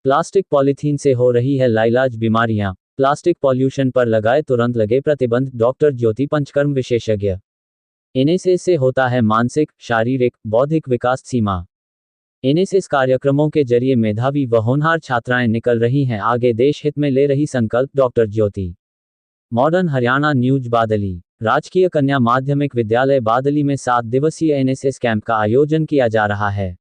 Plastic polythene से हो रही है लाइलाज बीमारियां। प्लास्टिक पॉल्यूशन पर लगाए तुरंत लगे प्रतिबंध। डॉक्टर ज्योति पंचकर्म विशेषज्ञ। एनएसएस से होता है मानसिक, शारीरिक, बौद्धिक विकास सीमा। एनएसएस कार्यक्रमों के जरिए मेधावी व होनहार छात्राएं निकल रही हैं आगे, देश हित में ले रही संकल्प। डॉक्टर ज्योति। मॉडर्न हरियाणा न्यूज बादली। राजकीय कन्या माध्यमिक विद्यालय बादली में 7 दिवसीय एनएसएस कैंप का आयोजन किया जा रहा है।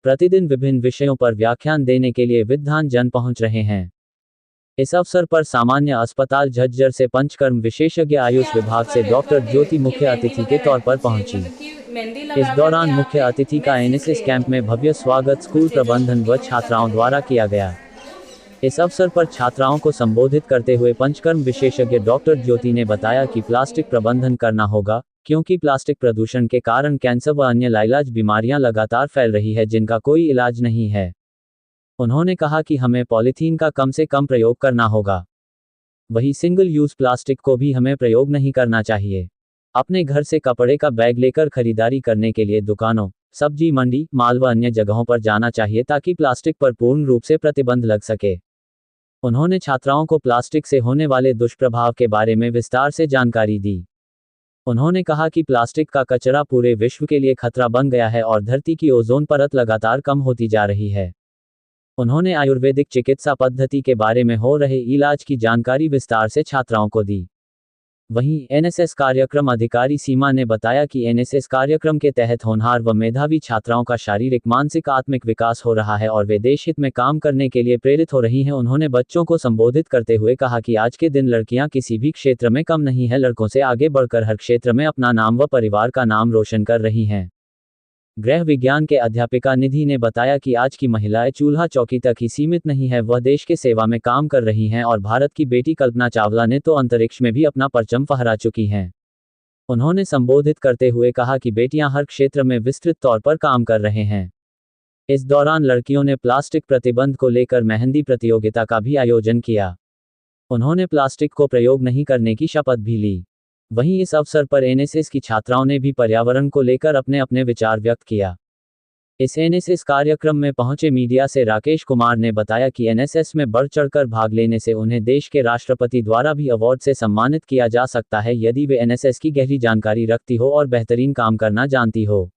प्रतिदिन विभिन्न विषयों पर व्याख्यान देने के लिए विद्वान जन पहुंच रहे हैं। इस अवसर पर सामान्य अस्पताल झज्जर से पंचकर्म विशेषज्ञ आयुष विभाग से डॉक्टर ज्योति मुख्य अतिथि के तौर पर पहुंची। इस दौरान मुख्य अतिथि का एनएसएस कैंप में भव्य स्वागत स्कूल प्रबंधन व छात्राओं द्वारा किया गया। इस अवसर पर छात्राओं को संबोधित करते हुए पंचकर्म विशेषज्ञ डॉक्टर ज्योति ने बताया कि प्लास्टिक प्रबंधन करना होगा, क्योंकि प्लास्टिक प्रदूषण के कारण कैंसर व अन्य लाइलाज बीमारियां लगातार फैल रही है जिनका कोई इलाज नहीं है। उन्होंने कहा कि हमें पॉलीथीन का कम से कम प्रयोग करना होगा। वही सिंगल यूज प्लास्टिक को भी हमें प्रयोग नहीं करना चाहिए। अपने घर से कपड़े का बैग लेकर खरीदारी करने के लिए दुकानों, सब्जी मंडी, माल व अन्य जगहों पर जाना चाहिए ताकि प्लास्टिक पर पूर्ण रूप से प्रतिबंध लग सके। उन्होंने छात्राओं को प्लास्टिक से होने वाले दुष्प्रभाव के बारे में विस्तार से जानकारी दी। उन्होंने कहा कि प्लास्टिक का कचरा पूरे विश्व के लिए खतरा बन गया है और धरती की ओजोन परत लगातार कम होती जा रही है। उन्होंने आयुर्वेदिक चिकित्सा पद्धति के बारे में हो रहे इलाज की जानकारी विस्तार से छात्राओं को दी। वहीं एनएसएस कार्यक्रम अधिकारी सीमा ने बताया कि एनएसएस कार्यक्रम के तहत होनहार व मेधावी छात्राओं का शारीरिक, मानसिक, आत्मिक विकास हो रहा है और वे देश हित में काम करने के लिए प्रेरित हो रही हैं। उन्होंने बच्चों को संबोधित करते हुए कहा कि आज के दिन लड़कियां किसी भी क्षेत्र में कम नहीं है, लड़कों से आगे बढ़कर हर क्षेत्र में अपना नाम व परिवार का नाम रोशन कर रही हैं। गृह विज्ञान के अध्यापिका निधि ने बताया कि आज की महिलाएं चूल्हा चौकी तक ही सीमित नहीं है, वह देश के सेवा में काम कर रही हैं और भारत की बेटी कल्पना चावला ने तो अंतरिक्ष में भी अपना परचम फहरा चुकी हैं। उन्होंने संबोधित करते हुए कहा कि बेटियां हर क्षेत्र में विस्तृत तौर पर काम कर रहे हैं। इस दौरान लड़कियों ने प्लास्टिक प्रतिबंध को लेकर मेहंदी प्रतियोगिता का भी आयोजन किया। उन्होंने प्लास्टिक को प्रयोग नहीं करने की शपथ भी ली। वहीं इस अवसर पर एनएसएस की छात्राओं ने भी पर्यावरण को लेकर अपने अपने विचार व्यक्त किया। इस एनएसएस कार्यक्रम में पहुंचे मीडिया से राकेश कुमार ने बताया कि एनएसएस में बढ़ चढ़कर भाग लेने से उन्हें देश के राष्ट्रपति द्वारा भी अवार्ड से सम्मानित किया जा सकता है यदि वे एनएसएस की गहरी जानकारी रखती हो और बेहतरीन काम करना जानती हो।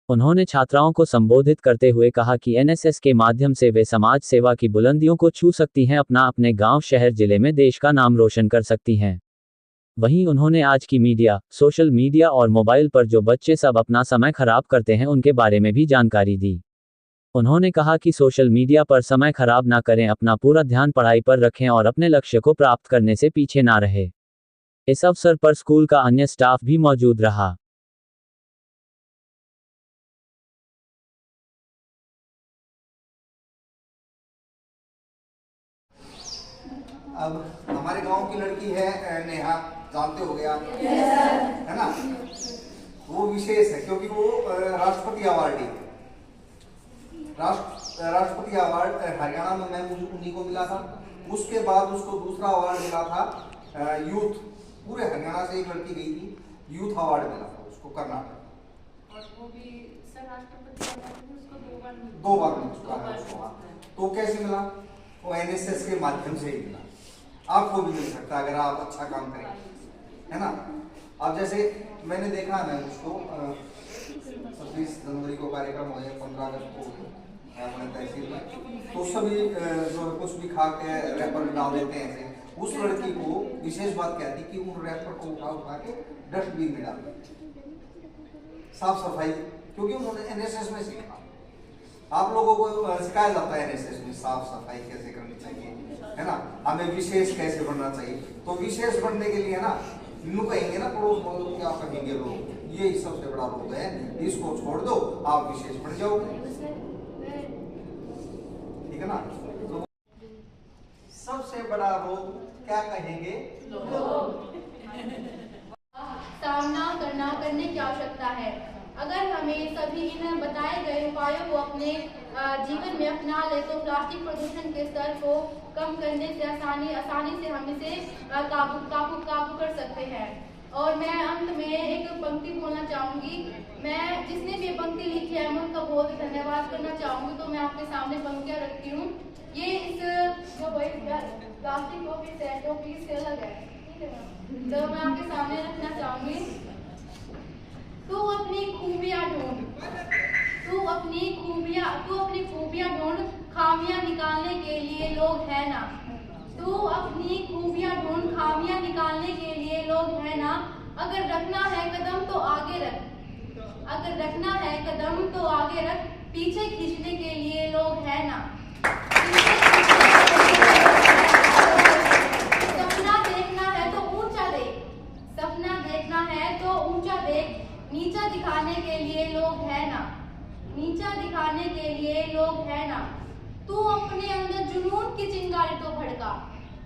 उन्होंने छात्राओं को संबोधित करते हुए कहा कि एनएसएस के माध्यम से वे समाज सेवा की बुलंदियों को छू सकती हैं, अपने गांव, शहर, जिले में देश का नाम रोशन कर सकती हैं। वहीं उन्होंने आज की मीडिया, सोशल मीडिया और मोबाइल पर जो बच्चे सब अपना समय खराब करते हैं उनके बारे में भी जानकारी दी। उन्होंने कहा कि सोशल मीडिया पर समय खराब ना करें, अपना पूरा ध्यान पढ़ाई पर रखें और अपने लक्ष्य को प्राप्त करने से पीछे ना रहे। इस अवसर पर स्कूल का अन्य स्टाफ भी मौजूद रहा। अब हमारे गांव की लड़की है नेहा, जानते हो गया है ना, वो विशेष है क्योंकि वो राष्ट्रपति अवार्डी है। राष्ट्रपति अवार्ड हरियाणा में मैं उन्हीं को मिला था। उसके बाद उसको दूसरा अवार्ड मिला था यूथ, पूरे हरियाणा से एक लड़की गई थी, यूथ अवार्ड मिला था उसको कर्नाटक। और वो भी सर राष्ट्रपति अवार्ड उसको 2 बार मिल चुका है उसको। तो कैसे मिला? वो एनएसएस के माध्यम से ही मिला। आपको भी मिल सकता है अगर आप अच्छा काम करें, है ना। अब जैसे मैंने देखा है, मैं उसको 26 जनवरी को कार्यक्रम हो गया, 15 अगस्त को अपने तहसील में, तो सभी जो कुछ भी खा के रैपर डाल देते हैं ऐसे। उस लड़की को विशेष बात क्या थी कि उन रैपर को उठा के डस्टबिन में डाल दिया। साफ सफाई, क्योंकि उन्होंने एनएसएस में सीखा। आप लोगों को सिखाया जाता है एनएसएस में साफ सफाई कैसे करनी चाहिए, है ना, हमें विशेष कैसे बनना चाहिए। तो विशेष बनने के लिए ना इन्हों कहेंगे ना, पड़ोस मोहल्लों क्या कहेंगे लोग, ये सबसे बड़ा रोग है, इसको छोड़ दो, आप विशेष बन जाओगे, ठीक है ना। तो सबसे बड़ा रोग क्या कहेंगे लोग। सामना करने की आवश्यकता है। अगर हमें सभी इन बताए गए उपायों को अपने जीवन में अपना ले तो प्लास्टिक प्रदूषण के स्तर को कम करने से आसानी से हम इसे काबू कर सकते हैं। और मैं अंत में एक पंक्ति बोलना चाहूंगी। मैं जिसने भी ये पंक्ति लिखी है मैं उनका बहुत धन्यवाद करना चाहूंगी। तो मैं आपके सामने पंक्तियां रखती हूँ। ये इस जो प्लास्टिक ऑफिस है जो पीस से अलग है, ठीक है मैम, तो मैं आपके सामने रखना चाहूंगी। तू अपनी खूबियां ढूंढ, तू अपनी खूबियां ढूंढ, खामियां निकालने के लिए लोग है ना। तू अपनी खूबियां ढूंढ, खामियां निकालने के लिए लोग है ना। अगर रखना है कदम तो आगे रख, अगर रखना है कदम तो आगे रख, पीछे खींचने के लिए लोग है ना। सपना देखना है तो ऊंचा देख, सपना देखना है तो ऊंचा देख, नीचा दिखाने के लिए लोग है ना, नीचा दिखाने के लिए लोग है ना। तू अपने अंदर जुनून की चिंगारी तो भड़का,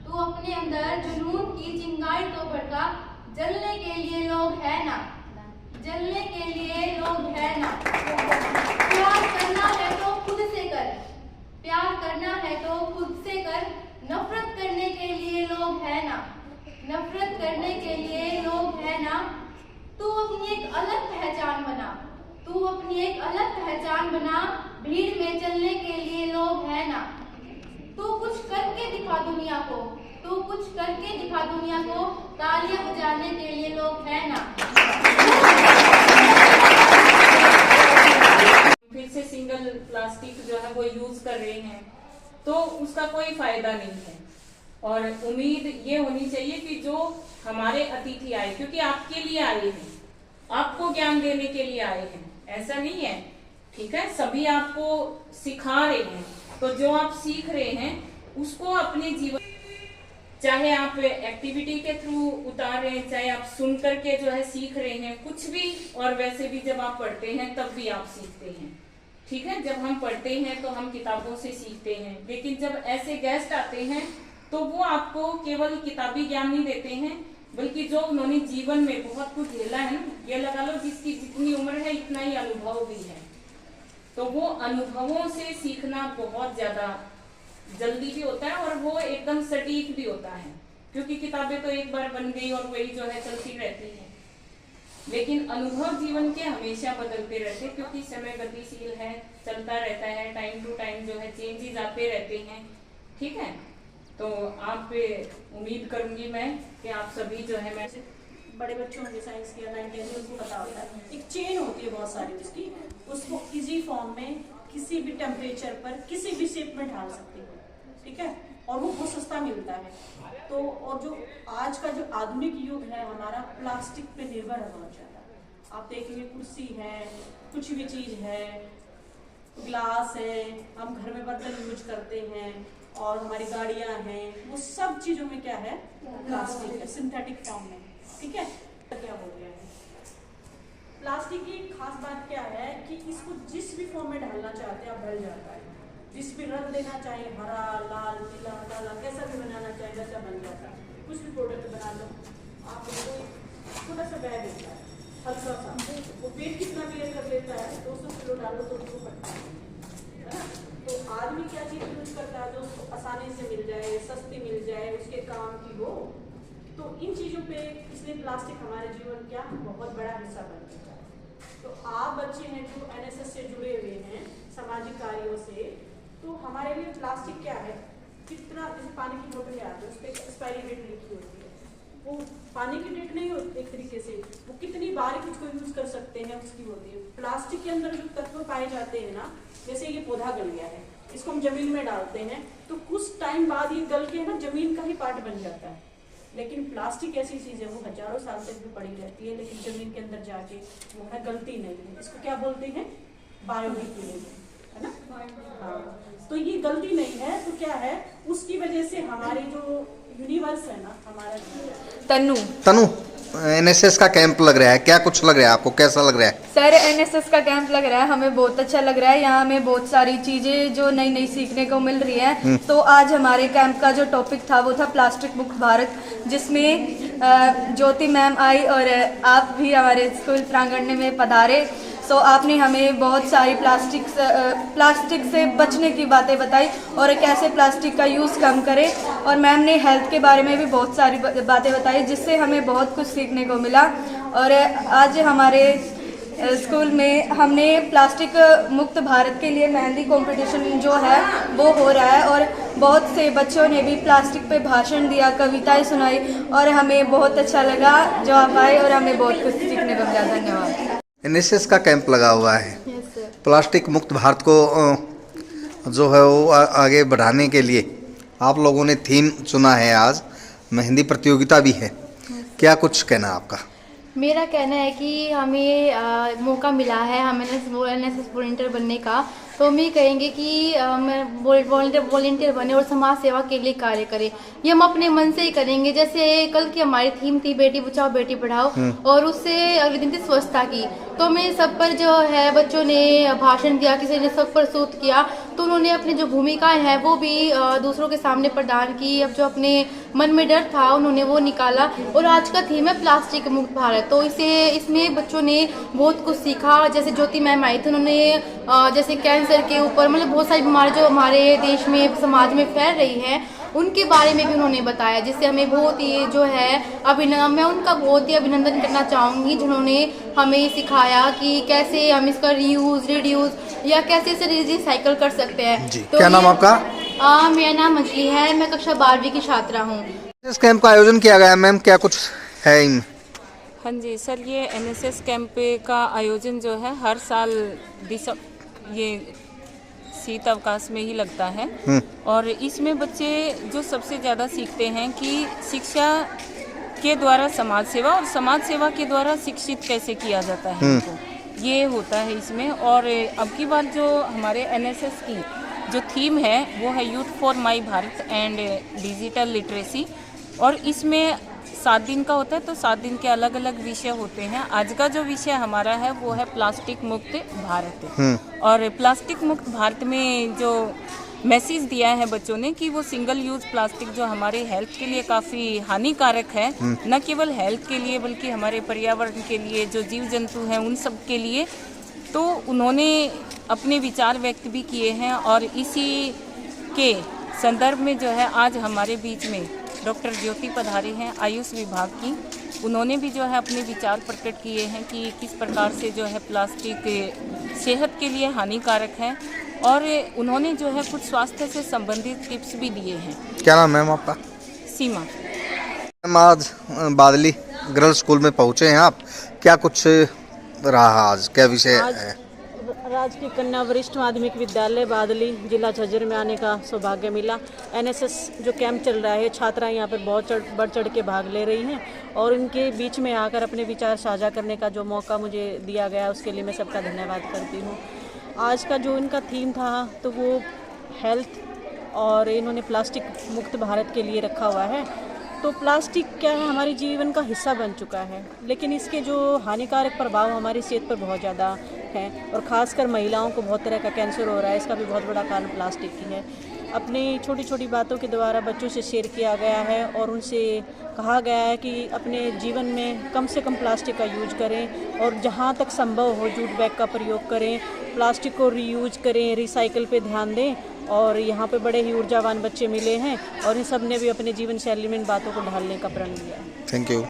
तू अपने अंदर जुनून की चिंगारी तो भड़का, जलने के लिए लोग है ना, जलने के लिए लोग है ना। प्यार करना है तो खुद से कर, प्यार करना है तो खुद से कर, नफरत करने के लिए लोग है ना, नफरत करने के लिए लोग है ना। तू अपनी एक अलग पहचान बना, तू अपनी एक अलग पहचान बना, भीड़ में चलने के लिए लोग है ना। तू कुछ करके दिखा दुनिया को, तू कुछ करके दिखा दुनिया को, तालियां बजाने के लिए लोग है ना। फिर से सिंगल प्लास्टिक जो है वो यूज कर रहे हैं तो उसका कोई फायदा नहीं है। और उम्मीद ये होनी चाहिए कि जो हमारे अतिथि आए, क्योंकि आपके लिए आए हैं, आपको ज्ञान देने के लिए आए हैं, ऐसा नहीं है, ठीक है, सभी आपको सिखा रहे हैं। तो जो आप सीख रहे हैं उसको अपने जीवन, चाहे आप एक्टिविटी के थ्रू उतार रहे हैं, चाहे आप सुन करके जो है सीख रहे हैं, कुछ भी। और वैसे भी जब आप पढ़ते हैं तब भी आप सीखते हैं, ठीक है। जब हम पढ़ते हैं तो हम किताबों से सीखते हैं, लेकिन जब ऐसे गेस्ट आते हैं तो वो आपको केवल किताबी ज्ञान नहीं देते हैं, बल्कि जो उन्होंने जीवन में बहुत कुछ झेला है ना, ये लगा लो जिसकी जितनी उम्र है इतना ही अनुभव भी है। तो वो अनुभवों से सीखना बहुत ज्यादा जल्दी भी होता है और वो एकदम सटीक भी होता है, क्योंकि किताबें तो एक बार बन गई और वही जो है चलती रहती है। लेकिन अनुभव जीवन के हमेशा बदलते रहते, क्योंकि समय गतिशील है, चलता रहता है, टाइम टू टाइम जो है चेंजेस आते रहते हैं, ठीक है। तो आप पे उम्मीद करूंगी मैं कि आप सभी जो है, मैं बड़े बच्चों ने साइंस किया 9th उनको पता होता है, एक चेन होती है बहुत सारी उसकी, उसको इजी फॉर्म में किसी भी टेम्परेचर पर किसी भी शेप में ढाल सकते हो, ठीक है, और वो बहुत सस्ता मिलता है। तो और जो आज का जो आधुनिक युग है हमारा प्लास्टिक पे निर्भर है बहुत ज़्यादा। आप देखेंगे कुर्सी है, कुछ भी चीज़ है, ग्लास है, हम घर में बर्तन यूज करते हैं, और हमारी गाड़ियां हैं, वो सब चीज़ों में क्या है, प्लास्टिक है, सिंथेटिक फॉर्म में, ठीक है। क्या हो गया है प्लास्टिक की खास बात क्या है कि इसको जिस भी फॉर्म में ढालना चाहते हैं आप ढल जाता है, जिस भी रंग देना चाहे, हरा, लाल, पीला, काला, कैसा भी बनाना चाहे वैसा बन जाता है। कुछ भी प्रोडक्ट बना लो आप, छोटा सा बैग होता है हल्का सा, वो वेट कितना भी कर लेता है, 200 किलो डालो तो उसको पड़ता है ना। तो आदमी क्या चीज़ यूज करता है जो उसको आसानी से मिल जाए, सस्ती मिल जाए, उसके काम की हो। तो इन चीज़ों पे इसलिए प्लास्टिक हमारे जीवन का बहुत बड़ा हिस्सा बन चुका है। तो आप बच्चे हैं जो NSS से जुड़े हुए हैं, सामाजिक कार्यों से, तो हमारे लिए प्लास्टिक क्या है, कितना, जैसे पानी की बोतल आती है उस पर एक्सपायरी डेट लिखी होती है, वो पानी की डेट नहीं होती एक तरीके से, वो कितनी बार उसको यूज कर सकते हैं उसकी होती है। प्लास्टिक के अंदर जो तत्व पाए जाते हैं ना, जैसे ये पौधा गल गया है, इसको हम जमीन में डालते हैं तो कुछ टाइम बाद ये गल के ना जमीन का ही पार्ट बन जाता है। लेकिन प्लास्टिक ऐसी चीज़ है वो हजारों साल तक भी पड़ी रहती है, लेकिन जमीन के अंदर जाके वो है गलती नहीं है। इसको क्या बोलते हैं, बायोडिग्रेडेबल, है ना। हाँ, तो ये गलती नहीं है, तो क्या है, उसकी वजह से हमारे जो यूनिवर्स है ना, हमारा तनु NSS का कैंप लग रहा है, क्या कुछ लग रहा है आपको, कैसा लग रहा है? सर NSS का कैंप लग रहा है, हमें बहुत अच्छा लग रहा है। यहाँ हमें बहुत सारी चीजें जो नई नई सीखने को मिल रही है। तो आज हमारे कैंप का जो टॉपिक था वो था प्लास्टिक मुक्त भारत, जिसमें ज्योति मैम आई और आप भी हमारे स्कूल प्रांगण में पधारे। सो आपने हमें बहुत सारी प्लास्टिक से बचने की बातें बताई और कैसे प्लास्टिक का यूज़ कम करें, और मैम ने हेल्थ के बारे में भी बहुत सारी बातें बताई जिससे हमें बहुत कुछ सीखने को मिला। और आज हमारे स्कूल में हमने प्लास्टिक मुक्त भारत के लिए मेहंदी कंपटीशन जो है वो हो रहा है, और बहुत से बच्चों ने भी प्लास्टिक पे भाषण दिया, कविताएं सुनाई, और हमें बहुत अच्छा लगा जो आप आए और हमें बहुत कुछ सीखने को मिला। धन्यवाद। एनएसएस का कैंप लगा हुआ है, प्लास्टिक मुक्त भारत को जो है वो आगे बढ़ाने के लिए आप लोगों ने थीम चुना है। आज मेहंदी प्रतियोगिता भी है, क्या कुछ कहना है आपका? मेरा कहना है कि हमें मौका मिला है हमें एनएसएस वॉलंटियर बनने का, तो हम ये कहेंगे कि वॉलंटियर बने और समाज सेवा के लिए कार्य करें। ये हम अपने मन से ही करेंगे। जैसे कल की हमारी थीम थी बेटी बचाओ बेटी पढ़ाओ, और उससे अगले दिन थी स्वच्छता की, तो हमें सब पर जो है बच्चों ने भाषण दिया, किसी ने सब पर सूत किया, तो उन्होंने अपनी जो भूमिकाएं हैं वो भी दूसरों के सामने प्रदान की। अब जो अपने मन में डर था उन्होंने वो निकाला। और आज का थीम है प्लास्टिक मुक्त भारत, तो इसमें बच्चों ने बहुत कुछ सीखा। जैसे ज्योति मैम आई थी, उन्होंने जैसे कैंसर के ऊपर मतलब बहुत सारी बीमारी जो हमारे देश में समाज में फैल रही है उनके बारे में भी उन्होंने बताया, जिससे हमें बहुत ही जो है मैं उनका बहुत ही अभिनंदन करना चाहूँगी जिन्होंने हमें सिखाया कि कैसे हम इसका रीयूज रिड्यूस या कैसे इसे रिसाइकल कर सकते हैं। तो क्या नाम आपका? मेरा नाम अंजलि है, मैं कक्षा 12वीं की छात्रा हूँ। इस कैंप का आयोजन किया गया मैम, क्या कुछ है इनमें? हाँ जी सर, ये एनएसएस कैंप का आयोजन जो है हर साल ये शीत अवकाश में ही लगता है, और इसमें बच्चे जो सबसे ज़्यादा सीखते हैं कि शिक्षा के द्वारा समाज सेवा और समाज सेवा के द्वारा शिक्षित कैसे किया जाता है इनको, ये होता है इसमें। और अब की बार जो हमारे एनएसएस की जो थीम है वो है youth for my Bharat and digital literacy, और इसमें 7 दिन का होता है, तो 7 दिन के अलग अलग विषय होते हैं। आज का जो विषय हमारा है वो है प्लास्टिक मुक्त भारत, और प्लास्टिक मुक्त भारत में जो मैसेज दिया है बच्चों ने कि वो सिंगल यूज प्लास्टिक जो हमारे हेल्थ के लिए काफ़ी हानिकारक है, न केवल हेल्थ के लिए बल्कि हमारे पर्यावरण के लिए, जो जीव जंतु हैं उन सब के लिए, तो उन्होंने अपने विचार व्यक्त भी किए हैं। और इसी के संदर्भ में जो है आज हमारे बीच में डॉक्टर ज्योति पधारे हैं आयुष विभाग की, उन्होंने भी जो है अपने विचार प्रकट किए हैं कि किस प्रकार से जो है प्लास्टिक सेहत के लिए हानिकारक है, और उन्होंने जो है कुछ स्वास्थ्य से संबंधित टिप्स भी दिए हैं। क्या नाम मैम आपका? सीमा। मैम आज बादली गर्ल्स स्कूल में पहुंचे हैं आप, क्या कुछ रहा आज, क्या विषय है? राजकीय कन्या वरिष्ठ माध्यमिक विद्यालय बादली जिला झज्जर में आने का सौभाग्य मिला। एनएसएस जो कैंप चल रहा है, छात्राएं यहाँ पर बहुत बढ़ चढ़ के भाग ले रही हैं, और उनके बीच में आकर अपने विचार साझा करने का जो मौका मुझे दिया गया उसके लिए मैं सबका धन्यवाद करती हूँ। आज का जो इनका थीम था तो वो हेल्थ, और इन्होंने प्लास्टिक मुक्त भारत के लिए रखा हुआ है। तो प्लास्टिक क्या है, हमारे जीवन का हिस्सा बन चुका है, लेकिन इसके जो हानिकारक प्रभाव हमारी सेहत पर बहुत ज़्यादा है, और ख़ासकर महिलाओं को बहुत तरह का कैंसर हो रहा है। इसका भी बहुत बड़ा कारण प्लास्टिक ही है। अपनी छोटी छोटी बातों के द्वारा बच्चों से शेयर किया गया है, और उनसे कहा गया है कि अपने जीवन में कम से कम प्लास्टिक का यूज करें, और जहाँ तक संभव हो जूट बैग का प्रयोग करें, प्लास्टिक को रीयूज करें, रिसाइकिल पे ध्यान दें। और यहाँ पे बड़े ही ऊर्जावान बच्चे मिले हैं, और इन सब ने भी अपने जीवन शैली में इन बातों को ढालने का प्रण लिया है। Thank you.